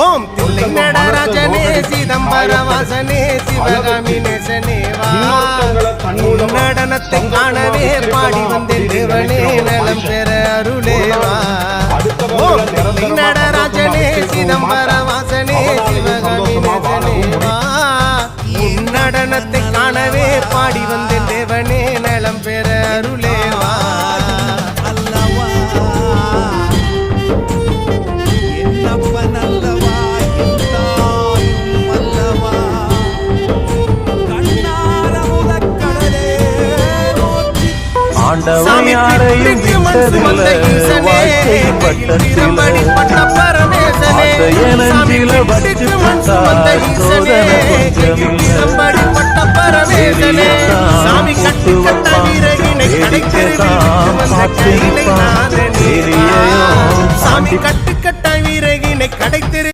ஓம் தில்லை நடராஜனே சிதம்பர வாசனே சிவகாமி நேசனே வா நடனத்தை காணவே பாடி வந்தேன் தேவனே நலம் பெற அருளே வா ஓம் தில்லை நடராஜனே சிதம்பர வாசனே சிவகாமி நேசனே வா நடனத்தை காணவே பாடி வந்தேன் தேவனே நலம் பெற அருளே வா ஆண்டவன் யாரையும் விட்டதில்லை வாழ்க்கை பட்டத்தில ஆசையனஞ்சில வச்சு பட்டார் சோதனை கொஞ்சமில்லை சாமி கட்டு வைப்பான் பாட்டு சாமி கட்டு கட்ட வீரகினை கடை